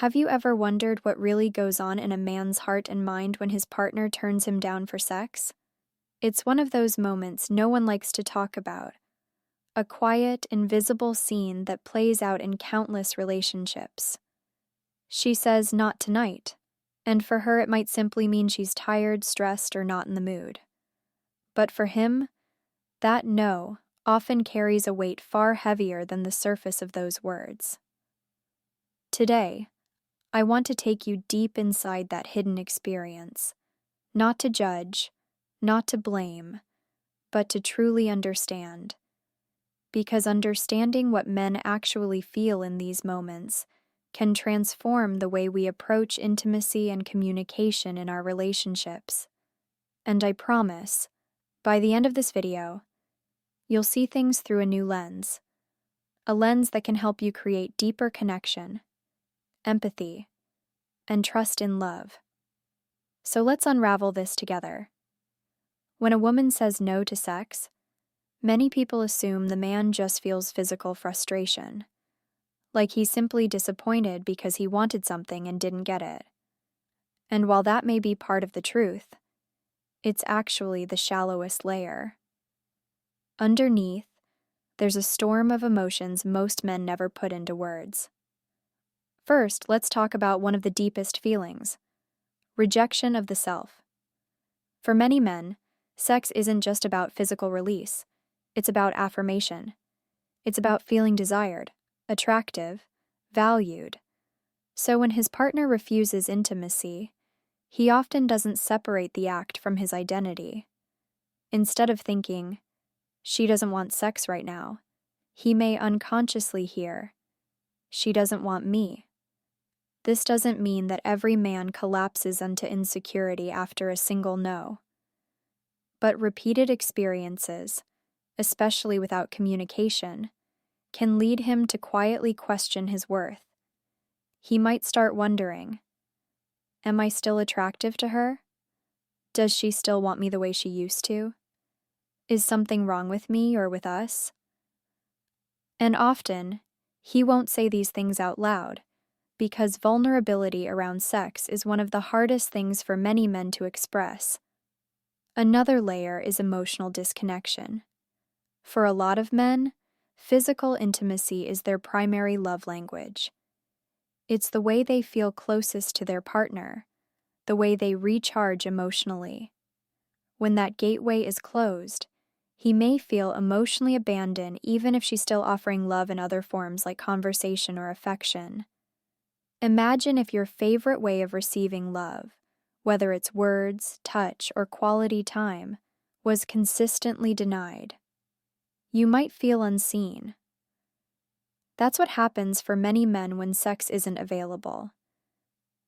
Have you ever wondered what really goes on in a man's heart and mind when his partner turns him down for sex? It's one of those moments no one likes to talk about. A quiet, invisible scene that plays out in countless relationships. She says, "Not tonight," and for her it might simply mean she's tired, stressed, or not in the mood. But for him, that no often carries a weight far heavier than the surface of those words. Today, I want to take you deep inside that hidden experience, not to judge, not to blame, but to truly understand. Because understanding what men actually feel in these moments can transform the way we approach intimacy and communication in our relationships. And I promise, by the end of this video, you'll see things through a new lens, a lens that can help you create deeper connection, empathy, and trust in love. So let's unravel this together. When a woman says no to sex, many people assume the man just feels physical frustration, like he's simply disappointed because he wanted something and didn't get it. And while that may be part of the truth, it's actually the shallowest layer. Underneath, there's a storm of emotions most men never put into words. First, let's talk about one of the deepest feelings: rejection of the self. For many men, sex isn't just about physical release, it's about affirmation. It's about feeling desired, attractive, valued. So when his partner refuses intimacy, he often doesn't separate the act from his identity. Instead of thinking, "She doesn't want sex right now," he may unconsciously hear, "She doesn't want me." This doesn't mean that every man collapses into insecurity after a single no. But repeated experiences, especially without communication, can lead him to quietly question his worth. He might start wondering, "Am I still attractive to her? Does she still want me the way she used to? Is something wrong with me or with us?" And often, he won't say these things out loud, because vulnerability around sex is one of the hardest things for many men to express. Another layer is emotional disconnection. For a lot of men, physical intimacy is their primary love language. It's the way they feel closest to their partner, the way they recharge emotionally. When that gateway is closed, he may feel emotionally abandoned even if she's still offering love in other forms like conversation or affection. Imagine if your favorite way of receiving love, whether it's words, touch, or quality time, was consistently denied. You might feel unseen. That's what happens for many men when sex isn't available.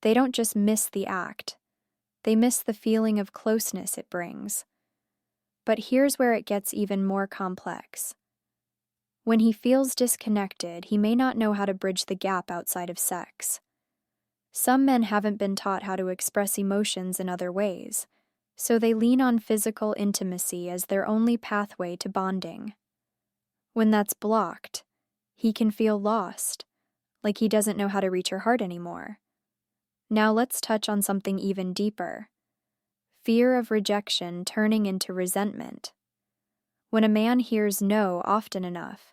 They don't just miss the act, they miss the feeling of closeness it brings. But here's where it gets even more complex. When he feels disconnected, he may not know how to bridge the gap outside of sex. Some men haven't been taught how to express emotions in other ways, so they lean on physical intimacy as their only pathway to bonding. When that's blocked, he can feel lost, like he doesn't know how to reach her heart anymore. Now let's touch on something even deeper: fear of rejection turning into resentment. When a man hears no often enough,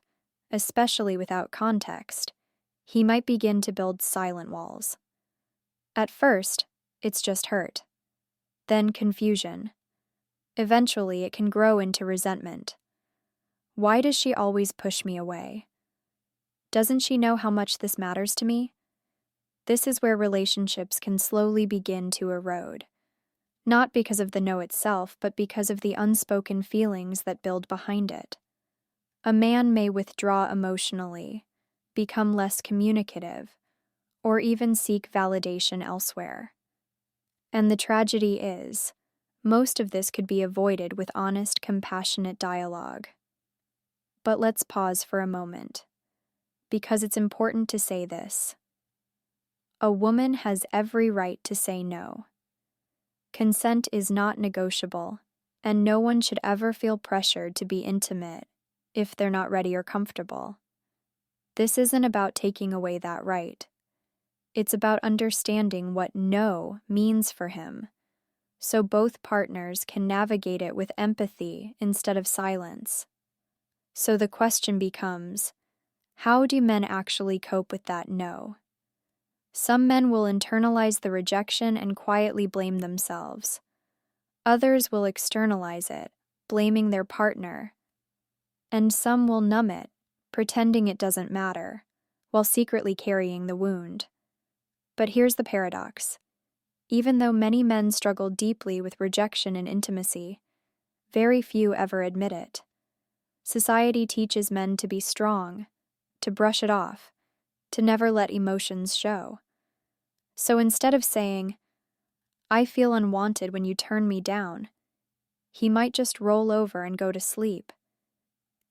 especially without context, he might begin to build silent walls. At first, it's just hurt, then confusion. Eventually, it can grow into resentment. Why does she always push me away? Doesn't she know how much this matters to me? This is where relationships can slowly begin to erode. Not because of the no itself, but because of the unspoken feelings that build behind it. A man may withdraw emotionally, become less communicative, or even seek validation elsewhere. And the tragedy is, most of this could be avoided with honest, compassionate dialogue. But let's pause for a moment, because it's important to say this. A woman has every right to say no. Consent is not negotiable, and no one should ever feel pressured to be intimate if they're not ready or comfortable. This isn't about taking away that right. It's about understanding what no means for him, so both partners can navigate it with empathy instead of silence. So the question becomes, how do men actually cope with that no? Some men will internalize the rejection and quietly blame themselves. Others will externalize it, blaming their partner. And some will numb it, pretending it doesn't matter, while secretly carrying the wound. But here's the paradox. Even though many men struggle deeply with rejection in intimacy, very few ever admit it. Society teaches men to be strong, to brush it off, to never let emotions show. So instead of saying, "I feel unwanted when you turn me down," he might just roll over and go to sleep.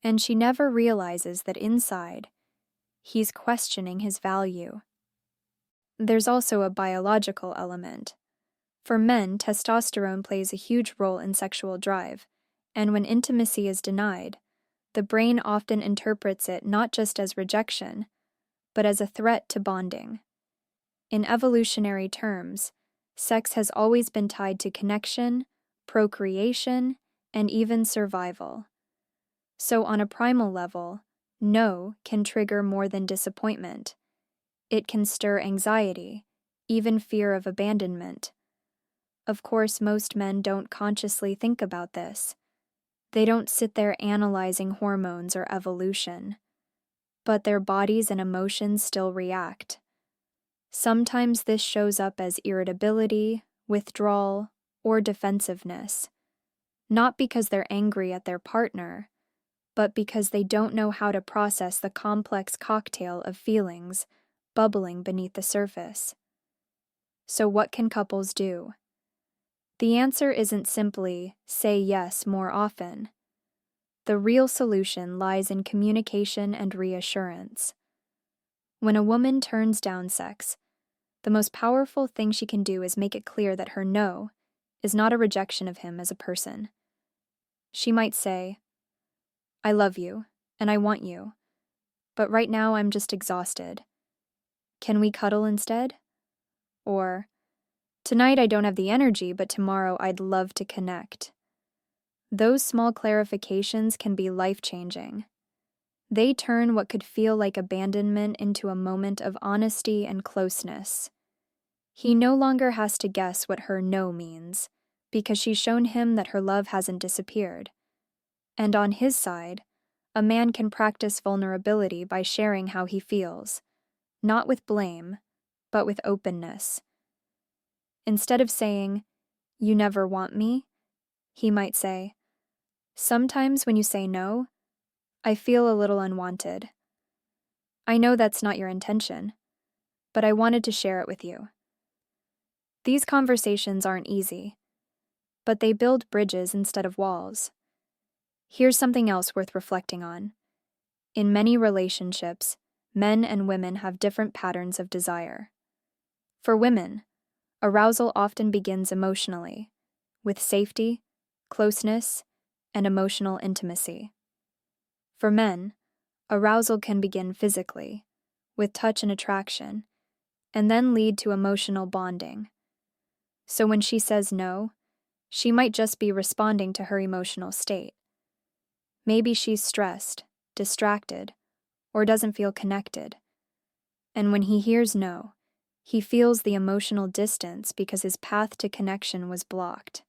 And she never realizes that inside, he's questioning his value. There's also a biological element. For men, testosterone plays a huge role in sexual drive, and when intimacy is denied, the brain often interprets it not just as rejection, but as a threat to bonding. In evolutionary terms, sex has always been tied to connection, procreation, and even survival. So on a primal level, no can trigger more than disappointment. It can stir anxiety, even fear of abandonment. Of course, most men don't consciously think about this. They don't sit there analyzing hormones or evolution. But their bodies and emotions still react. Sometimes this shows up as irritability, withdrawal, or defensiveness. Not because they're angry at their partner, but because they don't know how to process the complex cocktail of feelings bubbling beneath the surface. So what can couples do? The answer isn't simply say yes more often. The real solution lies in communication and reassurance. When a woman turns down sex, the most powerful thing she can do is make it clear that her no is not a rejection of him as a person. She might say, "I love you, and I want you, but right now I'm just exhausted. Can we cuddle instead?" Or, "Tonight I don't have the energy, but tomorrow I'd love to connect." Those small clarifications can be life-changing. They turn what could feel like abandonment into a moment of honesty and closeness. He no longer has to guess what her no means, because she's shown him that her love hasn't disappeared. And on his side, a man can practice vulnerability by sharing how he feels, not with blame, but with openness. Instead of saying, "You never want me," he might say, "Sometimes when you say no, I feel a little unwanted. I know that's not your intention, but I wanted to share it with you." These conversations aren't easy, but they build bridges instead of walls. Here's something else worth reflecting on. In many relationships, men and women have different patterns of desire. For women, arousal often begins emotionally, with safety, closeness, and emotional intimacy. For men, arousal can begin physically, with touch and attraction, and then lead to emotional bonding. So when she says no, she might just be responding to her emotional state. Maybe she's stressed, distracted, or doesn't feel connected. And when he hears no, he feels the emotional distance because his path to connection was blocked.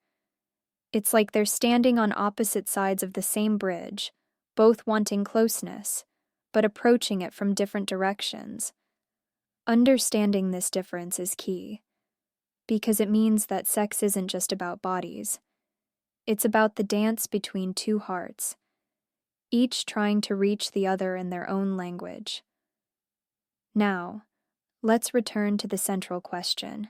It's like they're standing on opposite sides of the same bridge, both wanting closeness, but approaching it from different directions. Understanding this difference is key, because it means that sex isn't just about bodies. It's about the dance between two hearts, each trying to reach the other in their own language. Now, let's return to the central question.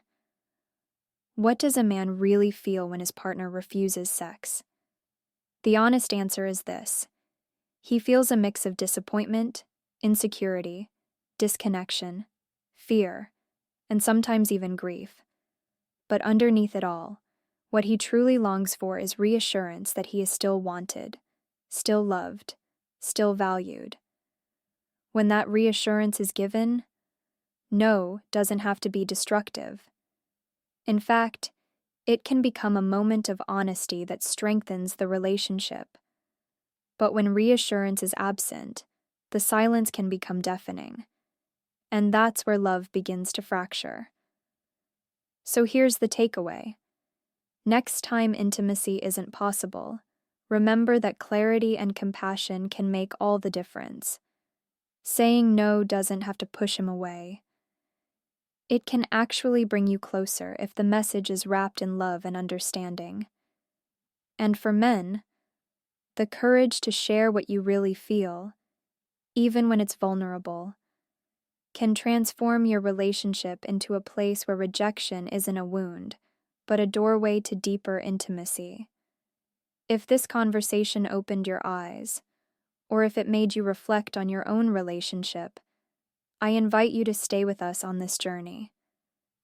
What does a man really feel when his partner refuses sex? The honest answer is this. He feels a mix of disappointment, insecurity, disconnection, fear, and sometimes even grief. But underneath it all, what he truly longs for is reassurance that he is still wanted, still loved, still valued. When that reassurance is given, no doesn't have to be destructive. In fact, it can become a moment of honesty that strengthens the relationship. But when reassurance is absent, the silence can become deafening. And that's where love begins to fracture. So here's the takeaway. Next time intimacy isn't possible, remember that clarity and compassion can make all the difference. Saying no doesn't have to push him away. It can actually bring you closer if the message is wrapped in love and understanding. And for men, the courage to share what you really feel, even when it's vulnerable, can transform your relationship into a place where rejection isn't a wound, but a doorway to deeper intimacy. If this conversation opened your eyes, or if it made you reflect on your own relationship, I invite you to stay with us on this journey.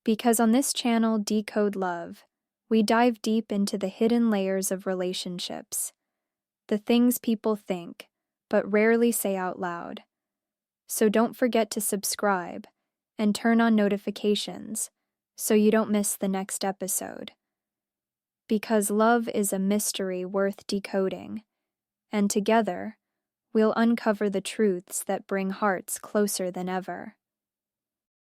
Because on this channel, Decode Love, we dive deep into the hidden layers of relationships, the things people think, but rarely say out loud. So don't forget to subscribe and turn on notifications so you don't miss the next episode. Because love is a mystery worth decoding, and together, we'll uncover the truths that bring hearts closer than ever.